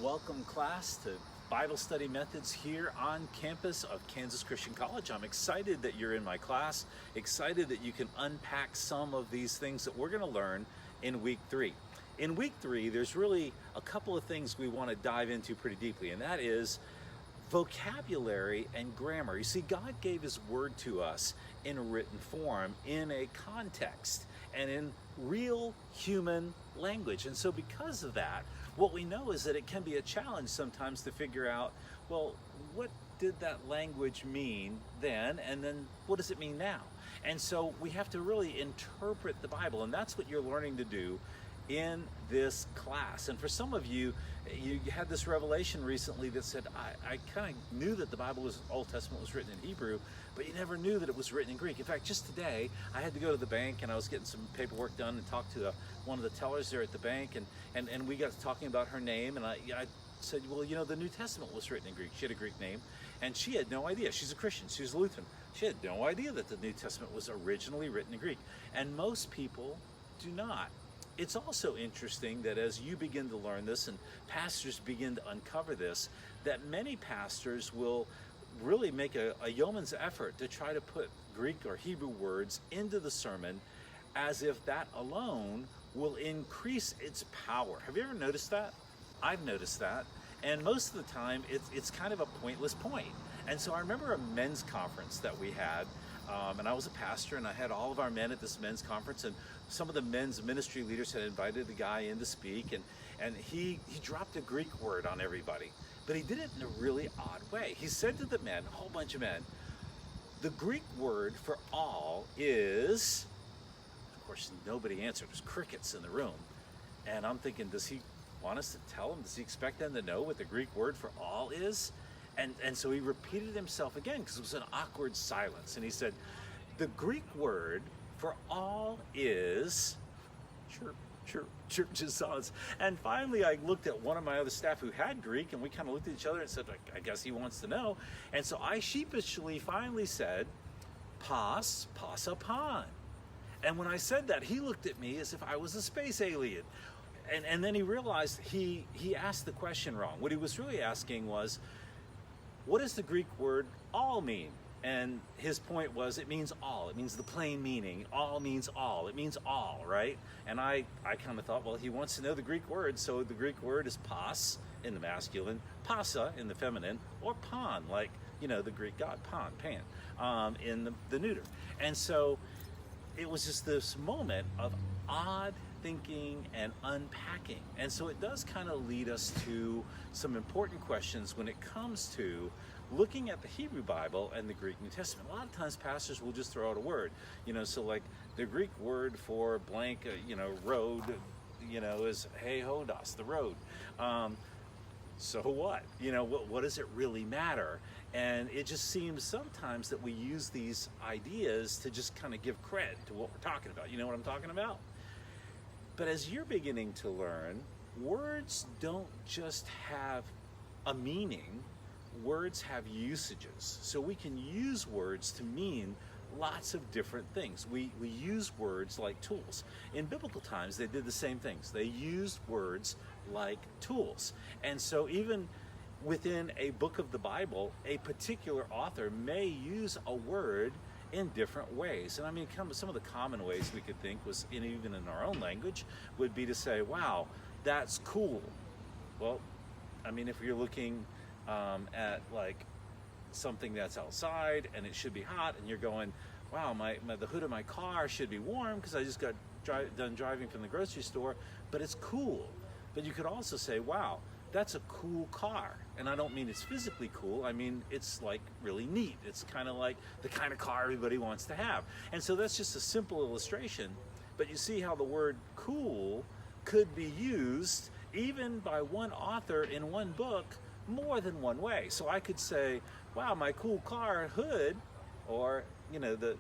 Welcome, class, to Bible Study Methods here on campus of Kansas Christian College. I'm excited that you're in my class, excited that you can unpack some of these things that we're going to learn in week 3. In week 3, there's really a couple of things we want to dive into pretty deeply, and that is vocabulary and grammar. You see, God gave His Word to us in a written form, in a context, and in real human language. And so because of that, what we know is that it can be a challenge sometimes to figure out, well, what did that language mean then, and then what does it mean now? And so we have to really interpret the Bible, and that's what you're learning to do in this class. And for some of you, you had this revelation recently that said, I kind of knew that the Bible was, Old Testament was written in Hebrew, but you never knew that it was written in Greek. In fact, just today, I had to go to the bank and I was getting some paperwork done and talk to one of the tellers there at the bank, and we got to talking about her name, and I said, well, you know, the New Testament was written in Greek. She had a Greek name, and she had no idea. She's a Christian, she's a Lutheran. She had no idea that the New Testament was originally written in Greek, and most people do not. It's also interesting that as you begin to learn this and pastors begin to uncover this, that many pastors will really make a yeoman's effort to try to put Greek or Hebrew words into the sermon as if that alone will increase its power. Have you ever noticed that? I've noticed that. And most of the time, it's kind of a pointless point. And so I remember a men's conference that we had, and I was a pastor, and I had all of our men at this men's conference, and some of the men's ministry leaders had invited the guy in to speak, and he dropped a Greek word on everybody, but he did it in a really odd way. He said to the men, a whole bunch of men, the Greek word for all is, of course, nobody answered. There's crickets in the room, and I'm thinking, does he want us to tell them? Does he expect them to know what the Greek word for all is? And so he repeated himself again because it was an awkward silence. And he said, the Greek word for all is churches. And finally I looked at one of my other staff who had Greek, and we kind of looked at each other and said, I guess he wants to know. And so I sheepishly finally said, pas upon. And when I said that, he looked at me as if I was a space alien. And then he realized he asked the question wrong. What he was really asking was, what does the Greek word all mean? And his point was, it means all. It means the plain meaning. All means all. It means all, right? And I kind of thought, well, he wants to know the Greek word, so the Greek word is pas in the masculine, pasa in the feminine, or pan, like, you know, the Greek god, pan, in the neuter. And so it was just this moment of odd thinking and unpacking. And so it does kind of lead us to some important questions when it comes to looking at the Hebrew Bible and the Greek New Testament. A lot of times pastors will just throw out a word, you know, so like the Greek word for blank, road, is hodos, the road. So what? What does it really matter? And it just seems sometimes that we use these ideas to just kind of give credit to what we're talking about. You know what I'm talking about? But as you're beginning to learn, words don't just have a meaning, words have usages. So we can use words to mean lots of different things. We use words like tools. In biblical times, they did the same things. They used words like tools. And so even within a book of the Bible, a particular author may use a word in different ways. And I mean, some of the common ways we could think was, even in our own language, would be to say, wow, that's cool. Well, I mean, if you're looking at like something that's outside and it should be hot, and you're going, wow, the hood of my car should be warm because I just got done driving from the grocery store, but it's cool. But you could also say, wow, that's a cool car. And I don't mean it's physically cool, I mean it's like really neat. It's kind of like the kind of car everybody wants to have. And so that's just a simple illustration, but you see how the word cool could be used even by one author in one book more than one way. So I could say, wow, my cool car hood, or the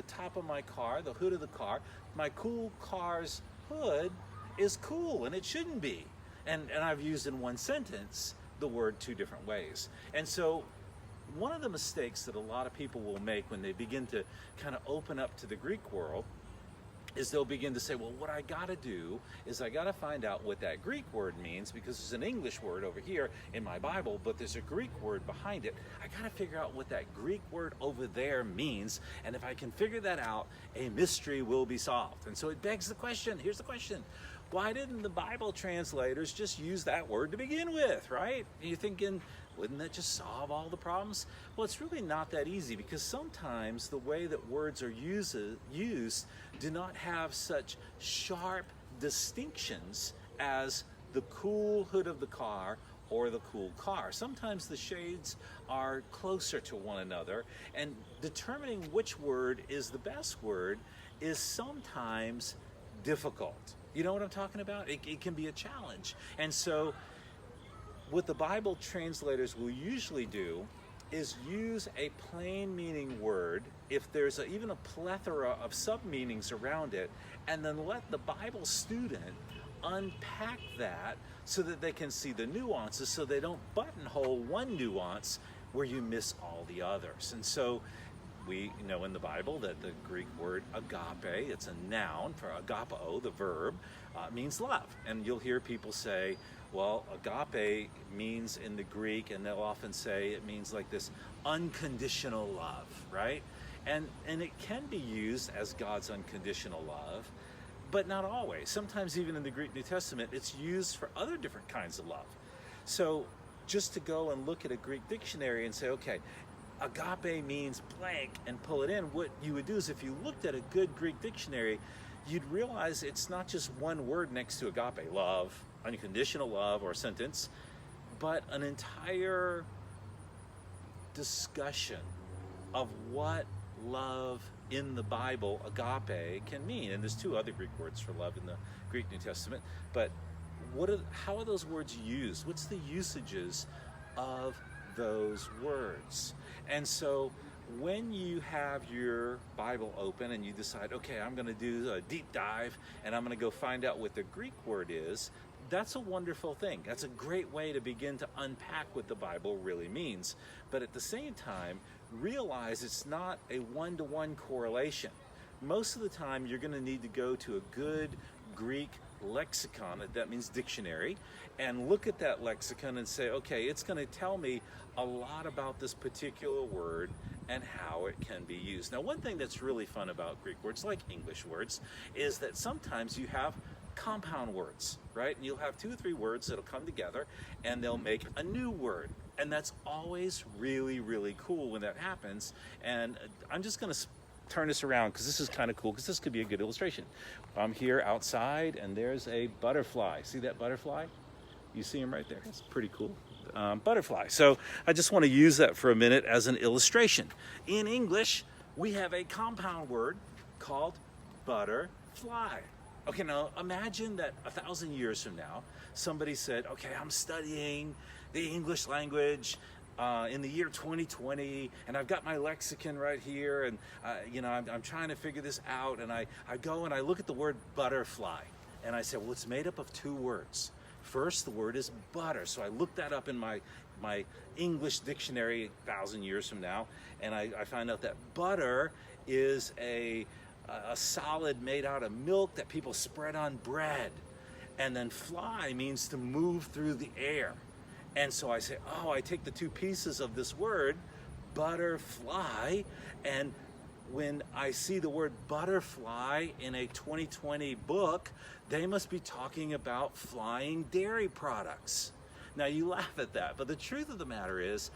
top of my car, the hood of the car, my cool car's hood is cool, and it shouldn't be. And I've used in one sentence the word two different ways. And so one of the mistakes that a lot of people will make when they begin to kind of open up to the Greek world is they'll begin to say, well, what I got to do is I got to find out what that Greek word means, because there's an English word over here in my Bible, but there's a Greek word behind it. I got to figure out what that Greek word over there means, and if I can figure that out, a mystery will be solved. And so it begs the question, here's the question: why didn't the Bible translators just use that word to begin with, right? And you're thinking, wouldn't that just solve all the problems? Well, it's really not that easy, because sometimes the way that words are used do not have such sharp distinctions as the cool hood of the car or the cool car. Sometimes the shades are closer to one another, and determining which word is the best word is sometimes difficult. You know what I'm talking about? It can be a challenge. And so what the Bible translators will usually do is use a plain meaning word, if there's even a plethora of sub-meanings around it, and then let the Bible student unpack that so that they can see the nuances, so they don't buttonhole one nuance where you miss all the others. And so we know in the Bible that the Greek word agape, it's a noun for agapao, the verb, means love. And you'll hear people say, well, agape means in the Greek, and they'll often say it means like this unconditional love, right? And it can be used as God's unconditional love, but not always. Sometimes even in the Greek New Testament, it's used for other different kinds of love. So just to go and look at a Greek dictionary and say, okay, agape means blank, and pull it in, what you would do is, if you looked at a good Greek dictionary, you'd realize it's not just one word next to agape, love, unconditional love, or sentence, but an entire discussion of what love in the Bible, agape, can mean. And there's two other Greek words for love in the Greek New Testament, but how are those words used? What's the usages of those words? And so when you have your Bible open and you decide, okay, I'm going to do a deep dive and I'm going to go find out what the Greek word is, that's a wonderful thing. That's a great way to begin to unpack what the Bible really means. But at the same time, realize it's not a one-to-one correlation. Most of the time, you're going to need to go to a good Greek lexicon, that means dictionary, and look at that lexicon and say, okay, it's going to tell me a lot about this particular word and how it can be used. Now, one thing that's really fun about Greek words, like English words, is that sometimes you have compound words, right? And you'll have 2 or 3 words that'll come together and they'll make a new word. And that's always really, really cool when that happens. And I'm just going to turn this around because this is kind of cool, because this could be a good illustration. I'm here outside and there's a butterfly. See that butterfly? You see him right there? It's pretty cool. Butterfly. So I just want to use that for a minute as an illustration. In English, we have a compound word called butterfly. Okay, now imagine that 1,000 years from now, somebody said, okay, I'm studying the English language in the year 2020, and I've got my lexicon right here, and I'm trying to figure this out, and I go and I look at the word butterfly, and I say, well, it's made up of 2 words. First, the word is butter, so I look that up in my English dictionary 1,000 years from now, and I find out that butter is a solid made out of milk that people spread on bread. And then fly means to move through the air. And so I say, oh, I take the 2 pieces of this word, butterfly, and when I see the word butterfly in a 2020 book, they must be talking about flying dairy products. Now you laugh at that, but the truth of the matter is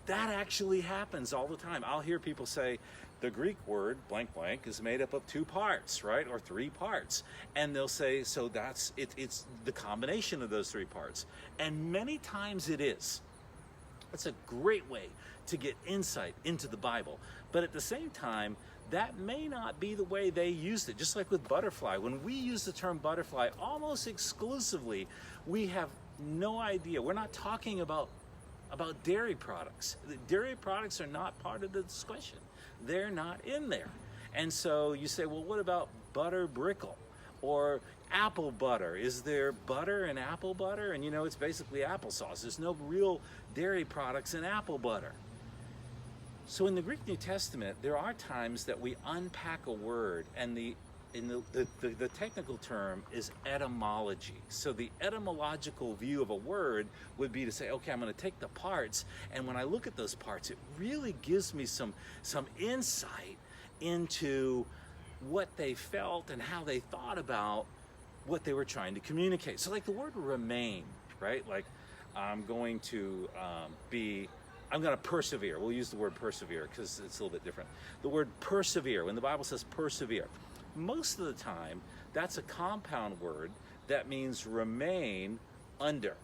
that actually happens all the time. I'll hear people say, the Greek word blank blank is made up of 2 parts, right? Or 3 parts. And they'll say, so it's the combination of those 3 parts. And many times it is. That's a great way to get insight into the Bible. But at the same time, that may not be the way they used it. Just like with butterfly. When we use the term butterfly, almost exclusively, we have no idea. We're not talking about dairy products. The dairy products are not part of the discussion. They're not in there. And so you say, well, what about butter brickle or apple butter? Is there butter in apple butter? And it's basically applesauce. There's no real dairy products in apple butter. So in the Greek New Testament, there are times that we unpack a word, and the in the technical term is etymology. So the etymological view of a word would be to say, okay, I'm going to take the parts, and when I look at those parts, it really gives me some insight into what they felt and how they thought about what they were trying to communicate. So like the word remain, right? Like I'm going to persevere. We'll use the word persevere because it's a little bit different. The word persevere, when the Bible says persevere, most of the time that's a compound word that means remain under.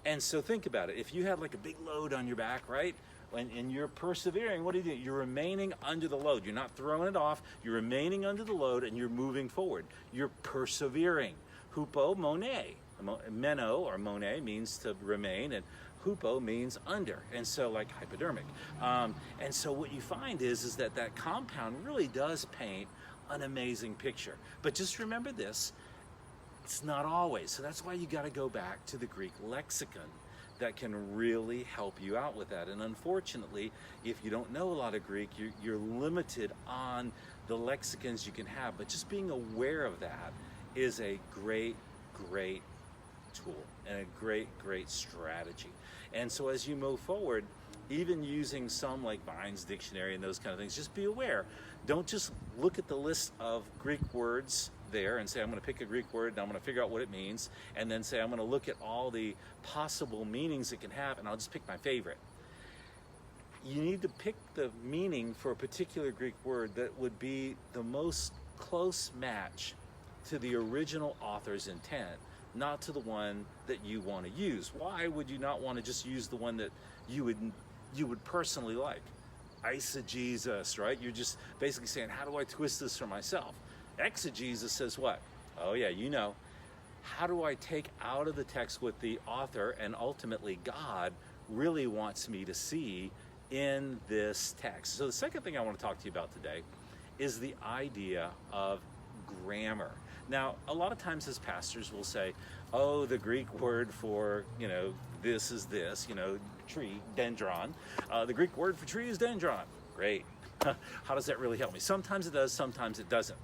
And so think about it. If you have like a big load on your back, right? And you're persevering, what do you do? You're remaining under the load. You're not throwing it off. You're remaining under the load and you're moving forward. You're persevering. Hupo mone. Meno or mone means to remain, and hupo means under, and so like hypodermic. And so what you find is that compound really does paint an amazing picture. But just remember this, it's not always. So that's why you got to go back to the Greek lexicon that can really help you out with that. And unfortunately, if you don't know a lot of Greek, you're limited on the lexicons you can have. But just being aware of that is a great tool and a great strategy. And so as you move forward, even using some like Vine's dictionary and those kind of things, just be aware. Don't just look at the list of Greek words there and say, I'm going to pick a Greek word and I'm going to figure out what it means, and then say, I'm going to look at all the possible meanings it can have and I'll just pick my favorite. You need to pick the meaning for a particular Greek word that would be the most close match to the original author's intent, not to the one that you want to use. Why would you not want to just use the one that you would personally like? Eisegesis, right? You're just basically saying, how do I twist this for myself? Exegesis says what? Oh yeah, you know. How do I take out of the text what the author and ultimately God really wants me to see in this text? So the second thing I want to talk to you about today is the idea of grammar. Now, a lot of times as pastors we'll say, oh, the Greek word for, this is this, tree, dendron. The Greek word for tree is dendron. Great. How does that really help me? Sometimes it does, sometimes it doesn't.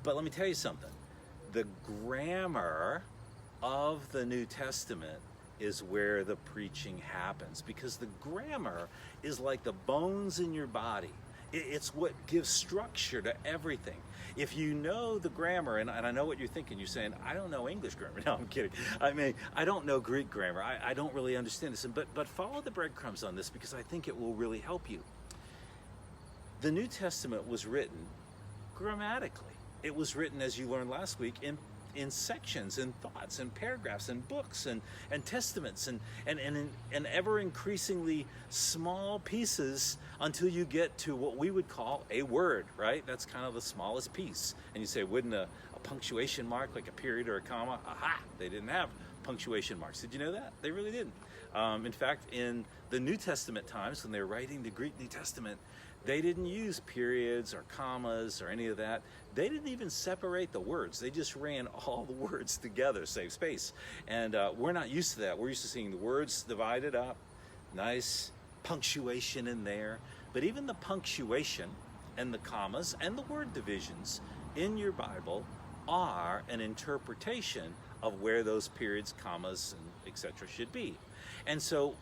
But let me tell you something. The grammar of the New Testament is where the preaching happens, because the grammar is like the bones in your body. It's what gives structure to everything. If you know the grammar, and I know what you're thinking, you're saying, I don't know English grammar. No, I'm kidding. I mean, I don't know Greek grammar. I don't really understand this. But follow the breadcrumbs on this, because I think it will really help you. The New Testament was written grammatically. It was written, as you learned last week, in sections and thoughts and paragraphs and books and testaments and ever increasingly small pieces until you get to what we would call a word, right? That's kind of the smallest piece. And you say, wouldn't a punctuation mark, like a period or a comma? Aha! They didn't have punctuation marks. Did you know that? They really didn't. In fact, in the New Testament times, when they were writing the Greek New Testament, they didn't use periods or commas or any of that. They didn't even separate the words. They just ran all the words together, save space. And we're not used to that. We're used to seeing the words divided up, nice punctuation in there. But even the punctuation and the commas and the word divisions in your Bible are an interpretation of where those periods, commas, and etc. should be. And so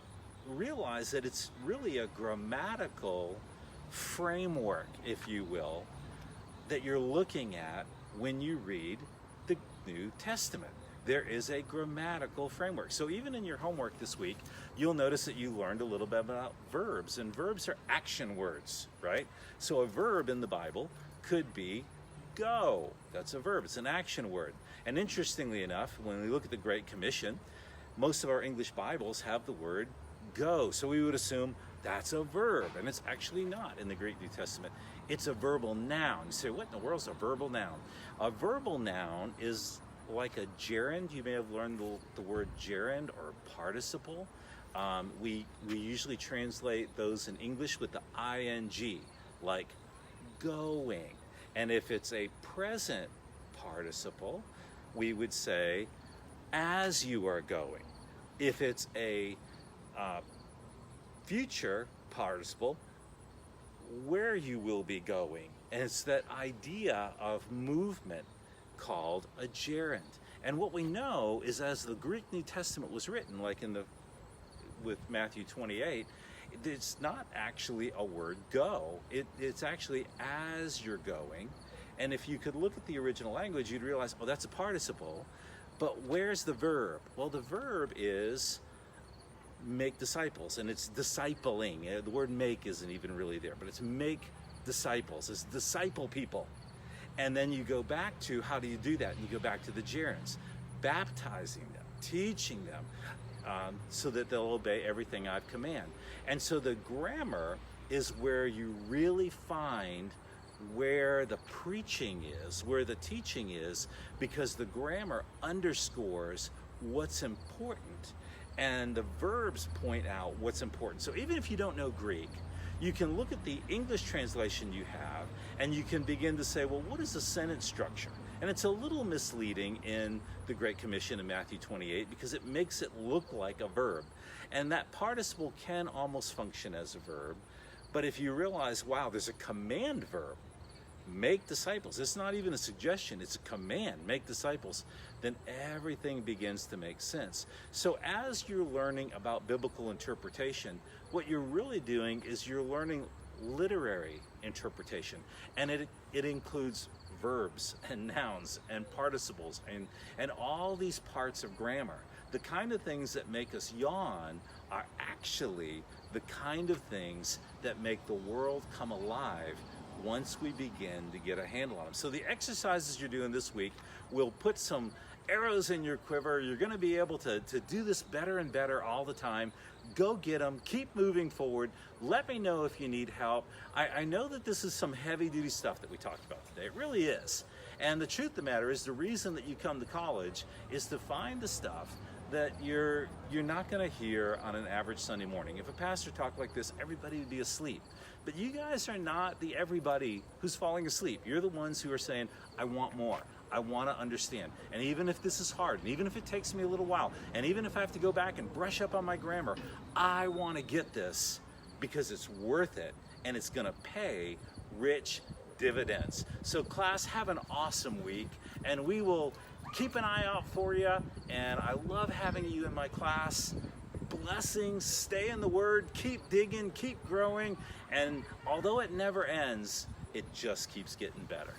realize that it's really a grammatical framework, if you will, that you're looking at when you read the New Testament. There is a grammatical framework. So even in your homework this week, you'll notice that you learned a little bit about verbs, and verbs are action words, right? So a verb in the Bible could be go. That's a verb. It's an action word. And interestingly enough, when we look at the Great Commission, most of our English Bibles have the word go. So we would assume that's a verb, and it's actually not in the Greek New Testament. It's a verbal noun. You say, what in the world is a verbal noun? A verbal noun is like a gerund. You may have learned the word gerund or participle. We usually translate those in English with the ing, like going. And if it's a present participle, we would say as you are going. If it's a future participle, where you will be going And it's that idea of movement called a gerund. And what we know is as the Greek New Testament was written, like with Matthew 28, it's not actually a word go. It's actually as you're going. And if you could look at the original language, you'd realize, oh, that's a participle. But where's the verb? Well, the verb is make disciples, and it's discipling. The word make isn't even really there, but it's make disciples. It's disciple people. And then you go back to, how do you do that? And you go back to the gerunds, baptizing them, teaching them, so that they'll obey everything I've commanded. And so the grammar is where you really find where the preaching is, where the teaching is, because the grammar underscores what's important and the verbs point out what's important. So even if you don't know Greek, you can look at the English translation you have and you can begin to say, well, what is the sentence structure? And it's a little misleading in the Great Commission in Matthew 28 because it makes it look like a verb. And that participle can almost function as a verb. But if you realize, wow, there's a command verb, make disciples. It's not even a suggestion, it's a command, make disciples. Then everything begins to make sense. So as you're learning about biblical interpretation, what you're really doing is you're learning literary interpretation. And it includes verbs and nouns and participles and all these parts of grammar. The kind of things that make us yawn are actually the kind of things that make the world come alive once we begin to get a handle on them. So the exercises you're doing this week will put some arrows in your quiver. You're going to be able to do this better and better all the time. Go get them. Keep moving forward. Let me know if you need help. I know that this is some heavy-duty stuff that we talked about today. It really is. And the truth of the matter is the reason that you come to college is to find the stuff that you're not going to hear on an average Sunday morning. If a pastor talked like this, everybody would be asleep. But you guys are not the everybody who's falling asleep. You're the ones who are saying, I want more. I want to understand. And even if this is hard, and even if it takes me a little while, and even if I have to go back and brush up on my grammar, I want to get this because it's worth it and it's going to pay rich dividends. So class, have an awesome week, and we will keep an eye out for you. And I love having you in my class. Blessings, stay in the Word, keep digging, keep growing, and although it never ends, it just keeps getting better.